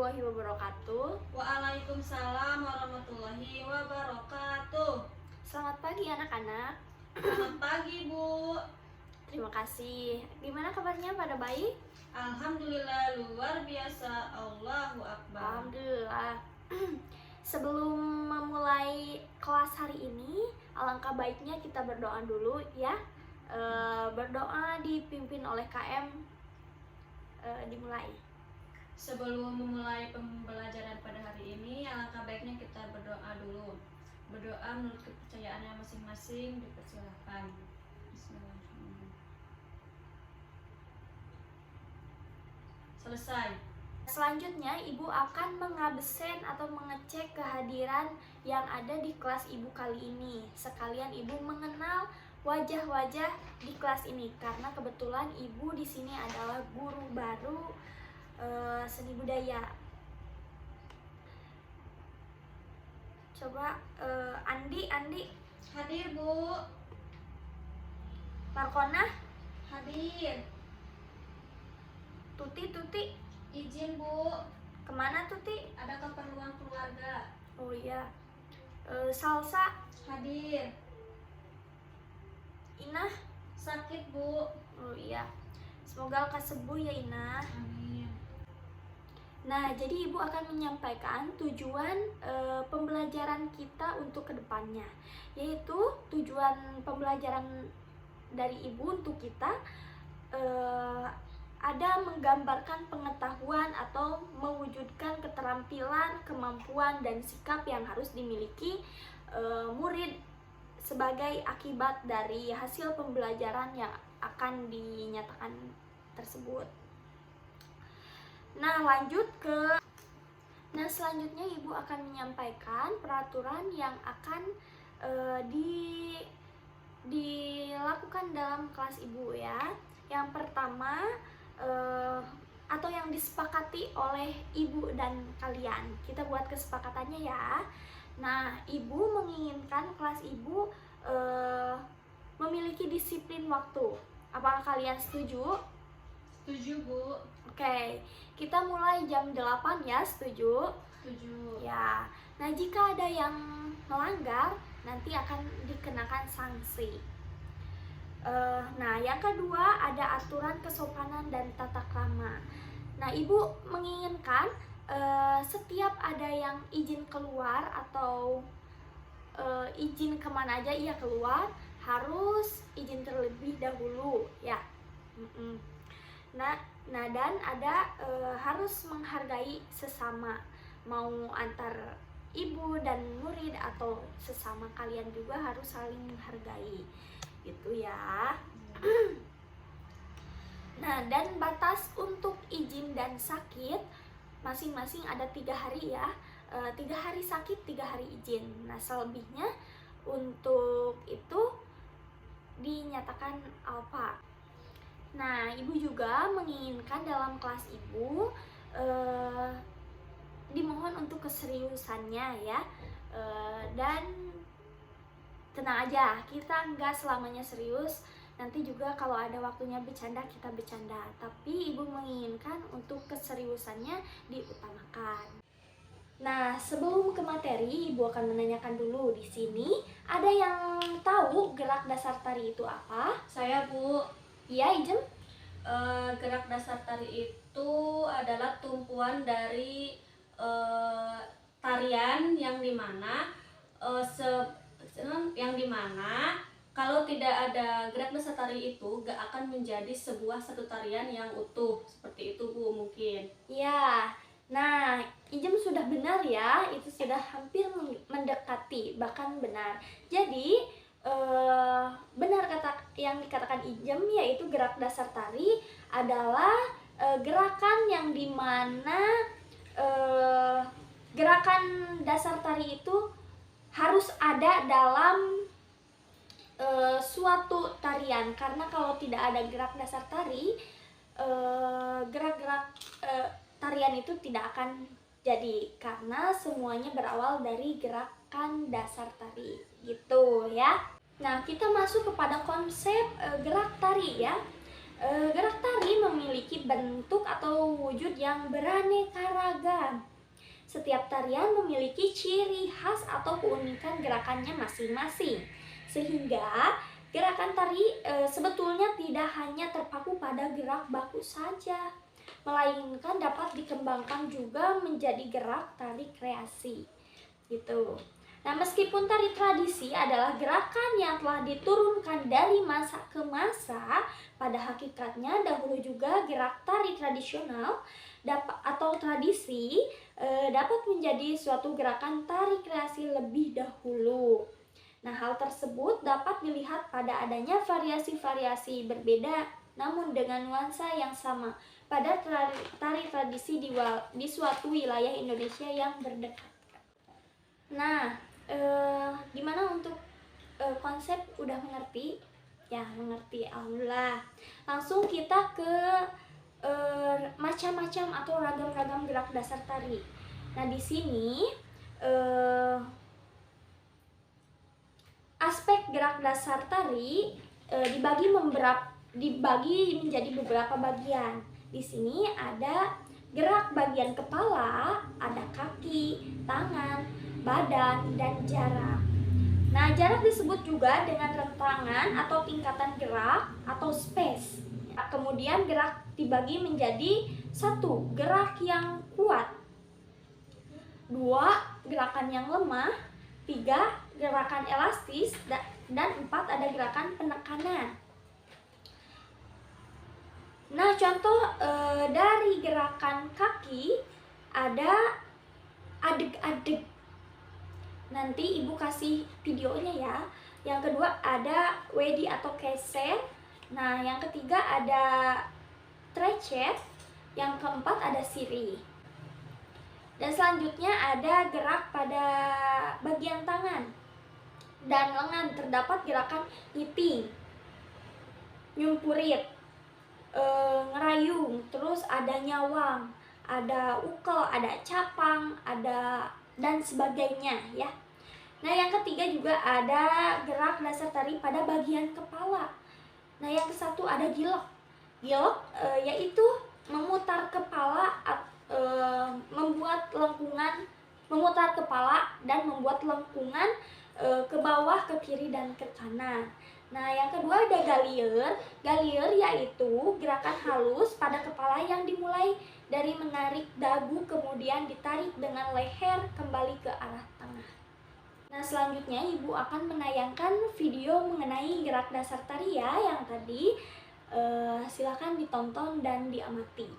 warahmatullahi wabarakatuh. Waalaikumsalam warahmatullahi wabarakatuh. Selamat pagi anak-anak. Selamat pagi, Bu. Terima kasih. Gimana kabarnya, pada baik? Alhamdulillah, luar biasa. Allahu Akbar. Alhamdulillah. Sebelum memulai kelas hari ini, alangkah baiknya kita berdoa dulu ya. Berdoa dipimpin oleh KM. Dimulai. Sebelum memulai pembelajaran pada hari ini, alangkah baiknya kita berdoa dulu. Berdoa menurut kepercayaannya masing-masing, dipersilakan. Bismillahirrahmanirrahim. Selesai. Selanjutnya, Ibu akan mengabsen atau mengecek kehadiran yang ada di kelas Ibu kali ini. Sekalian Ibu mengenal wajah-wajah di kelas ini karena kebetulan Ibu di sini adalah guru baru seni budaya. Coba Andi Hadir, Bu. Markona, Hadir. Tuti, Izin, Bu. kemana Tuti? Ada keperluan keluarga. Oh iya. Salsa, Hadir. Inah. Sakit, Bu. Oh iya. Semoga lekas sembuh ya Inah. Amin. Nah, jadi Ibu akan menyampaikan tujuan pembelajaran kita untuk kedepannya, yaitu tujuan pembelajaran dari Ibu untuk kita ada menggambarkan pengetahuan atau mewujudkan keterampilan, kemampuan, dan sikap yang harus dimiliki murid sebagai akibat dari hasil pembelajaran yang akan dinyatakan tersebut. Nah, selanjutnya Ibu akan menyampaikan peraturan yang akan dilakukan dalam kelas Ibu ya. Yang pertama atau yang disepakati oleh Ibu dan kalian. Kita buat kesepakatannya ya. Nah, Ibu menginginkan kelas Ibu memiliki disiplin waktu. Apakah kalian setuju? Setuju, Bu. Oke, kita mulai jam 8 ya, setuju? Setuju. Ya, nah jika ada yang melanggar, nanti akan dikenakan sanksi. Nah, yang kedua ada aturan kesopanan dan tata krama. Nah, Ibu menginginkan setiap ada yang izin keluar atau izin kemana aja ia keluar, harus izin terlebih dahulu ya. Nah dan ada harus menghargai sesama, mau antar ibu dan murid atau sesama kalian juga harus saling menghargai gitu ya. Nah, dan batas untuk izin dan sakit masing-masing ada 3 hari ya. 3 hari sakit, 3 hari izin. Nah, selebihnya untuk itu dinyatakan alfa. Nah, Ibu juga menginginkan dalam kelas Ibu dimohon untuk keseriusannya ya. Dan tenang aja, kita nggak selamanya serius. Nanti juga kalau ada waktunya bercanda, kita bercanda. Tapi Ibu menginginkan untuk keseriusannya diutamakan. Nah, sebelum ke materi, Ibu akan menanyakan dulu di sini. Ada yang tahu gerak dasar tari itu apa? Saya, Bu. Iya, Ijem. Gerak dasar tari itu adalah tumpuan dari tarian yang dimana kalau tidak ada gerak dasar tari itu gak akan menjadi satu tarian yang utuh. Seperti itu, Bu, mungkin. Ya, nah Ijem sudah benar ya, itu sudah hampir mendekati, bahkan benar. Jadi benar kata yang dikatakan Ijem, yaitu gerak dasar tari adalah gerakan yang dimana gerakan dasar tari itu harus ada dalam suatu tarian, karena kalau tidak ada gerak dasar tari, gerak-gerak tarian itu tidak akan jadi, karena semuanya berawal dari gerakan dasar tari gitu ya. Nah, kita masuk kepada konsep gerak tari ya. Gerak tari memiliki bentuk atau wujud yang beraneka ragam. Setiap tarian memiliki ciri khas atau keunikan gerakannya masing-masing. Sehingga gerakan tari sebetulnya tidak hanya terpaku pada gerak baku saja, melainkan dapat dikembangkan juga menjadi gerak tari kreasi. Gitu. Nah, meskipun tari tradisi adalah gerakan yang telah diturunkan dari masa ke masa, pada hakikatnya dahulu juga gerak tari tradisional atau tradisi dapat menjadi suatu gerakan tari kreasi lebih dahulu. Nah, hal tersebut dapat dilihat pada adanya variasi-variasi berbeda namun dengan nuansa yang sama pada tari tradisi di suatu wilayah Indonesia yang berdekatan. Nah, gimana untuk konsep udah mengerti? Ya, mengerti, alhamdulillah. Langsung kita ke macam-macam atau ragam-ragam gerak dasar tari. Nah, di sini aspek gerak dasar tari dibagi menjadi beberapa bagian. Di sini ada gerak bagian kepala, ada kaki, tangan, badan, dan jarak. Nah, jarak disebut juga dengan rentangan atau tingkatan gerak atau space. Kemudian gerak dibagi menjadi 1. Gerak yang kuat, 2. Gerakan yang lemah, 3. Gerakan elastis, dan 4. Ada gerakan penekanan. Nah, contoh dari gerakan kaki ada adeg-adeg. Nanti ibu kasih videonya ya. Yang kedua ada wedi atau keset. Nah, yang ketiga ada trecet. Yang keempat ada siri. Dan selanjutnya ada gerak pada bagian tangan dan lengan. Terdapat gerakan ngiting, nyumpurit, ngerayung, terus ada nyawang, ada ukel, ada capang, ada dan sebagainya ya. Nah, yang ketiga juga ada gerak dasar tari pada bagian kepala. Nah, yang kesatu ada gilok. Gilok yaitu memutar kepala, memutar kepala dan membuat lengkungan ke bawah, ke kiri dan ke kanan. Nah, yang kedua ada galier. Galier yaitu gerakan halus pada kepala yang dimulai dari menarik dagu kemudian ditarik dengan leher kembali ke arah tengah. Nah, selanjutnya ibu akan menayangkan video mengenai gerak dasar tari ya yang tadi. Silakan ditonton dan diamati.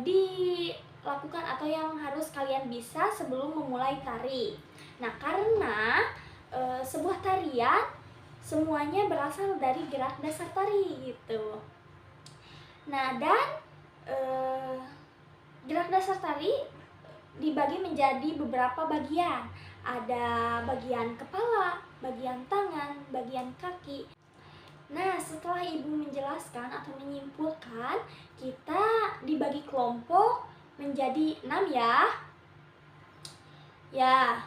dilakukan atau yang harus kalian bisa sebelum memulai tari. Nah, karena sebuah tarian semuanya berasal dari gerak dasar tari gitu. Nah, dan gerak dasar tari dibagi menjadi beberapa bagian. Ada bagian kepala, bagian tangan, bagian kaki. Nah, setelah ibu menjelaskan atau menyimpulkan, kita dibagi kelompok menjadi 6 ya. Ya.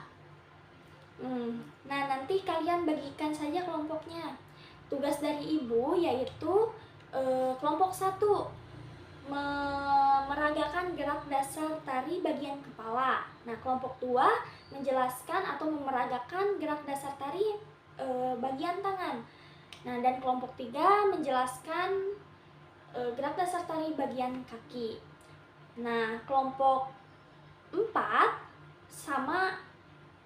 Nah, nanti kalian bagikan saja kelompoknya. Tugas dari ibu yaitu kelompok 1 meragakan gerak dasar tari bagian kepala. Nah, kelompok 2 menjelaskan atau memeragakan gerak dasar tari bagian tangan. Nah, dan kelompok 3 menjelaskan gerak dasar tari bagian kaki. Nah, kelompok 4 sama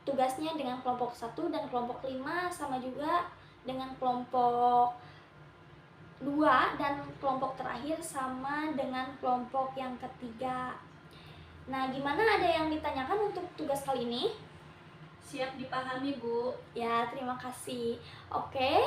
tugasnya dengan kelompok 1, dan kelompok 5 sama juga dengan kelompok 2, dan kelompok terakhir sama dengan kelompok yang ketiga. Nah, gimana, ada yang ditanyakan untuk tugas kali ini? Siap dipahami, Bu. Ya, terima kasih. Oke,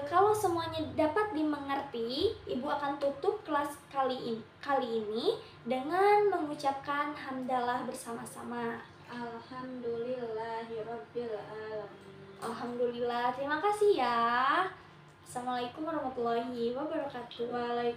kalau semuanya dapat dimengerti, Ibu akan tutup kelas kali ini dengan mengucapkan hamdalah bersama-sama. Alhamdulillahirabbil alamin. Alhamdulillah, terima kasih ya. Assalamualaikum warahmatullahi wabarakatuh. Waalaikumsalam.